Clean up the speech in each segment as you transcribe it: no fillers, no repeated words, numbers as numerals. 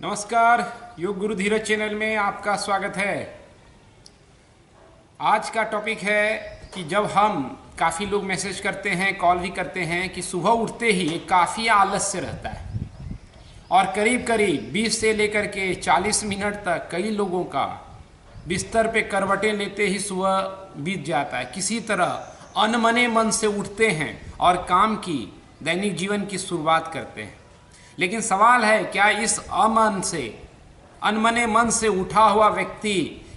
नमस्कार, योग गुरु धीरज चैनल में आपका स्वागत है। आज का टॉपिक है कि जब हम काफ़ी लोग मैसेज करते हैं, कॉल भी करते हैं कि सुबह उठते ही काफ़ी आलस्य रहता है और करीब करीब 20 से लेकर के 40 मिनट तक कई लोगों का बिस्तर पे करवटें लेते ही सुबह बीत जाता है। किसी तरह अनमने मन से उठते हैं और काम की दैनिक जीवन की शुरुआत करते हैं। लेकिन सवाल है, क्या इस अनमने मन से उठा हुआ व्यक्ति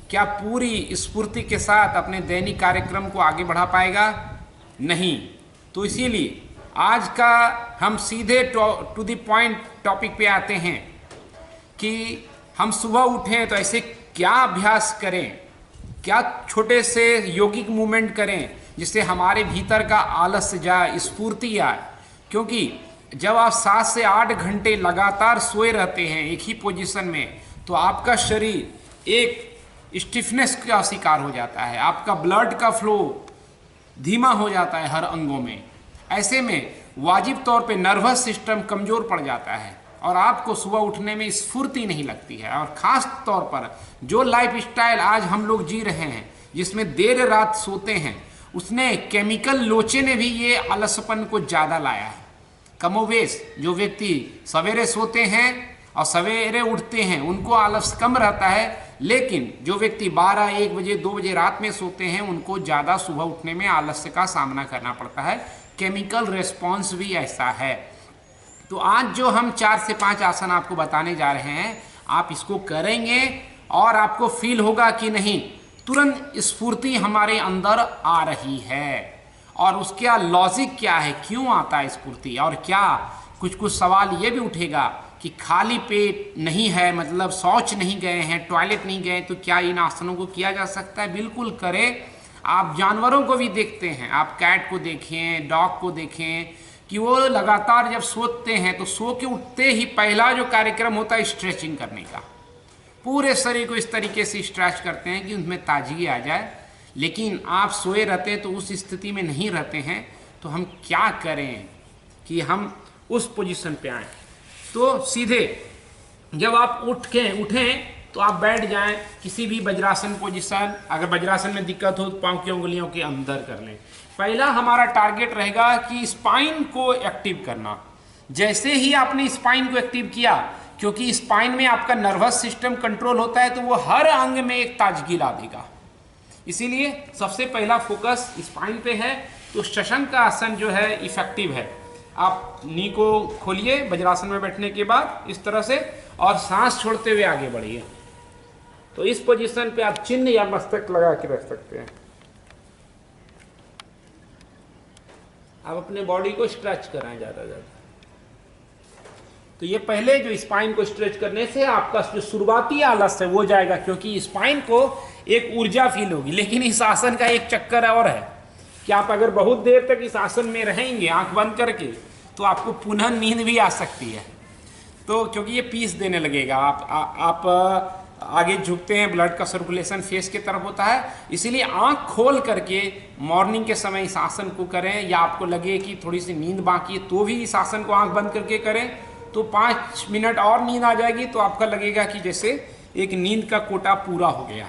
क्या पूरी स्फूर्ति के साथ अपने दैनिक कार्यक्रम को आगे बढ़ा पाएगा? नहीं। तो इसीलिए आज का हम सीधे टू द पॉइंट टॉपिक पे आते हैं कि हम सुबह उठें तो ऐसे क्या अभ्यास करें, क्या छोटे से योगिक मूवमेंट करें जिससे हमारे भीतर का आलस्य जाए, स्फूर्ति आए। क्योंकि जब आप 7 से 8 घंटे लगातार सोए रहते हैं एक ही पोजीशन में, तो आपका शरीर एक स्टिफनेस का शिकार हो जाता है, आपका ब्लड का फ्लो धीमा हो जाता है हर अंगों में। ऐसे में वाजिब तौर पे नर्वस सिस्टम कमज़ोर पड़ जाता है और आपको सुबह उठने में स्फूर्ति नहीं लगती है। और ख़ास तौर पर जो लाइफ स्टाइल आज हम लोग जी रहे हैं, जिसमें देर रात सोते हैं, उसने केमिकल लोचे ने भी ये आलसपन को ज़्यादा लाया है। कमोवेश जो व्यक्ति सवेरे सोते हैं और सवेरे उठते हैं उनको आलस कम रहता है, लेकिन जो व्यक्ति 12, 1 बजे, 2 बजे रात में सोते हैं उनको ज़्यादा सुबह उठने में आलस्य का सामना करना पड़ता है। केमिकल रिस्पॉन्स भी ऐसा है। तो आज जो हम 4 से 5 आसन आपको बताने जा रहे हैं, आप इसको करेंगे और आपको फील होगा कि नहीं, तुरंत स्फूर्ति हमारे अंदर आ रही है। और उसका लॉजिक क्या है, क्यों आता है स्फूर्ति, और क्या कुछ सवाल ये भी उठेगा कि खाली पेट नहीं है, मतलब शौच नहीं गए हैं, टॉयलेट नहीं गए, तो क्या इन आसनों को किया जा सकता है? बिल्कुल करें। आप जानवरों को भी देखते हैं, आप कैट को देखें, डॉग को देखें कि वो लगातार जब सोते हैं तो सो के उठते ही पहला जो कार्यक्रम होता है स्ट्रेचिंग करने का। पूरे शरीर को इस तरीके से स्ट्रेच करते हैं कि उनमें ताजगी आ जाए। लेकिन आप सोए रहते हैं तो उस स्थिति में नहीं रहते हैं, तो हम क्या करें कि हम उस पोजीशन पे आएँ? तो सीधे जब आप उठें तो आप बैठ जाएं किसी भी वज्रासन पोजीशन। अगर वज्रासन में दिक्कत हो तो पाँव की उंगलियों के अंदर कर लें। पहला हमारा टारगेट रहेगा कि स्पाइन को एक्टिव करना। जैसे ही आपने स्पाइन को एक्टिव किया, क्योंकि स्पाइन में आपका नर्वस सिस्टम कंट्रोल होता है, तो वो हर अंग में एक ताजगी ला देगा। इसीलिए सबसे पहला फोकस स्पाइन पे है। तो शशंक का आसन जो है इफेक्टिव है। आप नी को खोलिए वज्रासन में बैठने के बाद इस तरह से, और सांस छोड़ते हुए आगे बढ़िए। तो इस पोजीशन पे आप चिन्ह या मस्तक लगा के रख सकते हैं। आप अपने बॉडी को स्ट्रेच कराएं ज़्यादा ज़्यादा। तो ये पहले जो स्पाइन को स्ट्रेच करने से आपका जो शुरुआती आलस है वो जाएगा, क्योंकि स्पाइन को एक ऊर्जा फील होगी। लेकिन इस आसन का एक चक्कर और है कि आप अगर बहुत देर तक इस आसन में रहेंगे आंख बंद करके, तो आपको पुनः नींद भी आ सकती है। तो क्योंकि ये पीस देने लगेगा, आप आगे झुकते हैं, ब्लड का सर्कुलेशन फेस की तरफ होता है। इसीलिए आंख खोल करके मॉर्निंग के समय इस आसन को करें, या आपको लगे कि थोड़ी सी नींद बाकी है तो भी इस आसन को आंख बंद करके करें। तो 5 मिनट और नींद आ जाएगी तो आपका लगेगा कि जैसे एक नींद का कोटा पूरा हो गया।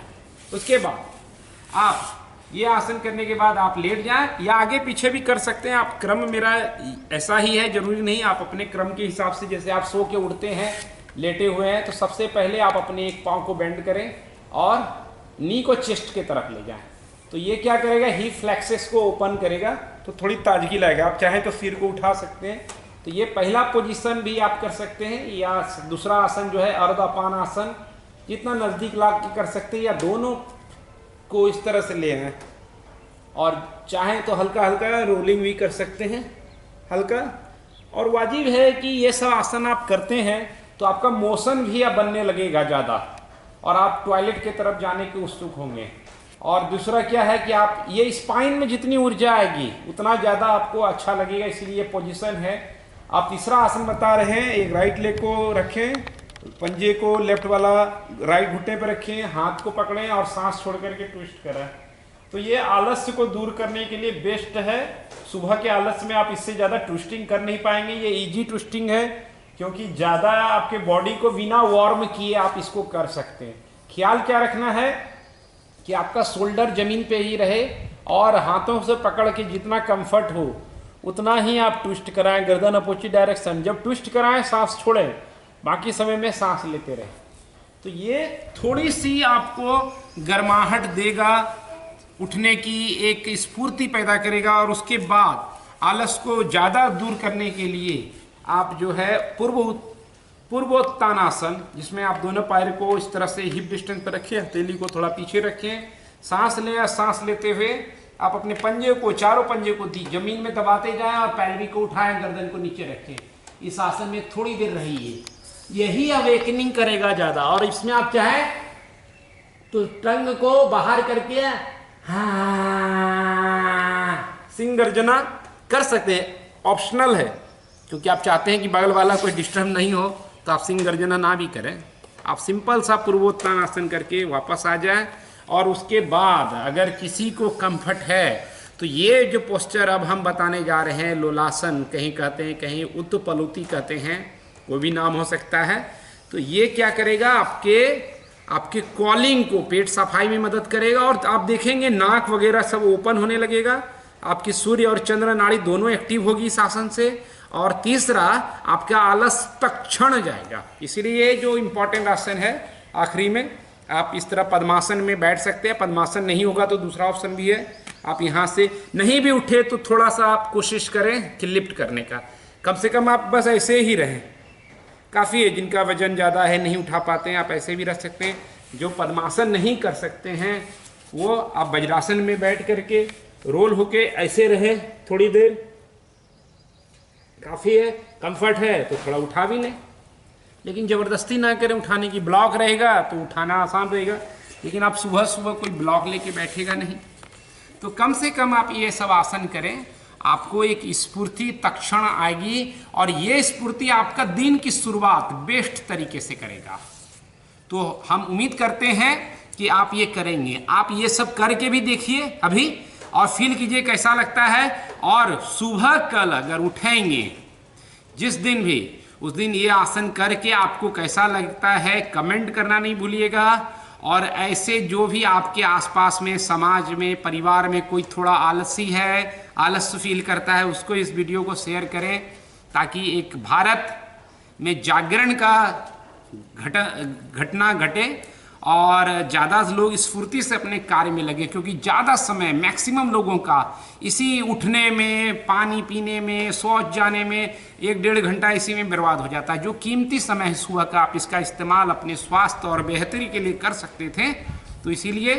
उसके बाद आप ये आसन करने के बाद आप लेट जाएं, या आगे पीछे भी कर सकते हैं आप। क्रम मेरा ऐसा ही है, जरूरी नहीं, आप अपने क्रम के हिसाब से। जैसे आप सो के उठते हैं, लेटे हुए हैं, तो सबसे पहले आप अपने एक पाँव को बेंड करें और नी को चेस्ट के तरफ ले जाएं। तो ये क्या करेगा, हिप फ्लेक्सेस को ओपन करेगा, तो थोड़ी ताजगी लाएगा। आप चाहें तो सिर को उठा सकते हैं। तो ये पहला पोजीशन भी आप कर सकते हैं, या दूसरा आसन जो है अर्धापान आसन, जितना नज़दीक ला के कर सकते हैं, या दोनों को इस तरह से ले आए। और चाहें तो हल्का हल्का रोलिंग भी कर सकते हैं, हल्का। और वाजिब है कि ये सब आसन आप करते हैं तो आपका मोशन भी अब बनने लगेगा ज़्यादा, और आप टॉयलेट की तरफ जाने के उत्सुक होंगे। और दूसरा क्या है कि आप ये स्पाइन में जितनी ऊर्जा आएगी उतना ज़्यादा आपको अच्छा लगेगा, इसलिए ये पोजीशन है। आप तीसरा आसन बता रहे हैं, एक राइट लेग को रखें, पंजे को लेफ्ट वाला राइट घुटने पर रखें, हाथ को पकड़ें और सांस छोड़ करके ट्विस्ट करें। तो ये आलस्य को दूर करने के लिए बेस्ट है। सुबह के आलस्य में आप इससे ज़्यादा ट्विस्टिंग कर नहीं पाएंगे। ये इजी ट्विस्टिंग है क्योंकि ज़्यादा आपके बॉडी को बिना वार्म किए आप इसको कर सकते हैं। ख्याल क्या रखना है कि आपका शोल्डर जमीन पे ही रहे और हाथों से पकड़ के जितना कंफर्ट हो उतना ही आप ट्विस्ट कराएं, गर्दन अपोजिट डायरेक्शन। जब ट्विस्ट कराएं सांस छोड़ें, बाकी समय में सांस लेते रहें। तो ये थोड़ी सी आपको गर्माहट देगा, उठने की एक स्फूर्ति पैदा करेगा, और उसके बाद आलस को ज़्यादा दूर करने के लिए आप जो है पूर्वोत्तानासन, जिसमें आप दोनों पैर को इस तरह से हिप डिस्टेंस पर रखें, हथेली को थोड़ा पीछे रखें, सांस लें। सांस लेते हुए आप अपने पंजे को, चारों पंजे को जमीन में दबाते जाएं और पैलवी को उठाएं, गर्दन को नीचे रखें। इस आसन में थोड़ी देर रहिए, यही अवेकनिंग करेगा ज़्यादा। और इसमें आप चाहें तो टंग को बाहर करके सिंह गर्जना कर सकते हैं, ऑप्शनल है, क्योंकि आप चाहते हैं कि बगल वाला कोई डिस्टर्ब नहीं हो तो आप सिंह गर्जना ना भी करें। आप सिंपल सा पूर्वोत्तानासन करके वापस आ जाएं। और उसके बाद अगर किसी को कंफर्ट है तो ये जो पोस्चर अब हम बताने जा रहे हैं, लोलासन कहीं कहते हैं, कहीं उत्पलुति कहते हैं, वो भी नाम हो सकता है। तो ये क्या करेगा, आपके कॉलिंग को, पेट सफाई में मदद करेगा। और आप देखेंगे नाक वगैरह सब ओपन होने लगेगा, आपकी सूर्य और चंद्र नाड़ी दोनों एक्टिव होगी इस आसन से। और तीसरा, आपका आलस तत्क्षण जाएगा। इसीलिए जो इम्पोर्टेंट आसन है आखिरी में, आप इस तरह पद्मासन में बैठ सकते हैं। पद्मासन नहीं होगा तो दूसरा ऑप्शन भी है, आप यहाँ से नहीं भी उठे तो थोड़ा सा आप कोशिश करें कि लिफ्ट करने का, कम से कम आप बस ऐसे ही रहें, काफ़ी है। जिनका वजन ज़्यादा है, नहीं उठा पाते हैं, आप ऐसे भी रह सकते हैं। जो पद्मासन नहीं कर सकते हैं वो आप वज्रासन में बैठ करके रोल होके ऐसे रहे थोड़ी देर, काफ़ी है। कंफर्ट है तो थोड़ा उठा भी लें, लेकिन ज़बरदस्ती ना करें उठाने की। ब्लॉक रहेगा तो उठाना आसान रहेगा, लेकिन आप सुबह सुबह कोई ब्लॉक लेके बैठेगा नहीं। तो कम से कम आप ये सब आसन करें, आपको एक स्फूर्ति तत्क्षण आएगी, और ये स्फूर्ति आपका दिन की शुरुआत बेस्ट तरीके से करेगा। तो हम उम्मीद करते हैं कि आप ये करेंगे। आप ये सब करके भी देखिए अभी, और फील कीजिए कैसा लगता है। और सुबह कल अगर उठेंगे जिस दिन भी, उस दिन ये आसन करके आपको कैसा लगता है कमेंट करना नहीं भूलिएगा। और ऐसे जो भी आपके आसपास में, समाज में, परिवार में कोई थोड़ा आलसी है, आलस फील करता है, उसको इस वीडियो को शेयर करें, ताकि एक भारत में जागरण का घटना घटे और ज़्यादा लोग स्फूर्ति से अपने कार्य में लगे। क्योंकि ज़्यादा समय मैक्सिमम लोगों का इसी उठने में, पानी पीने में, शौच जाने में 1-1.5 घंटा इसी में बर्बाद हो जाता है। जो कीमती समय है सुबह का, आप इसका इस्तेमाल अपने स्वास्थ्य और बेहतरी के लिए कर सकते थे। तो इसीलिए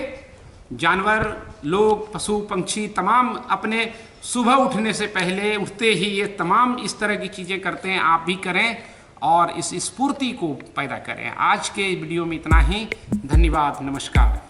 जानवर, लोग, पशु पक्षी तमाम अपने सुबह उठने से पहले, उठते ही ये तमाम इस तरह की चीज़ें करते हैं। आप भी करें और इस स्फूर्ति को पैदा करें। आज के वीडियो में इतना ही। धन्यवाद, नमस्कार।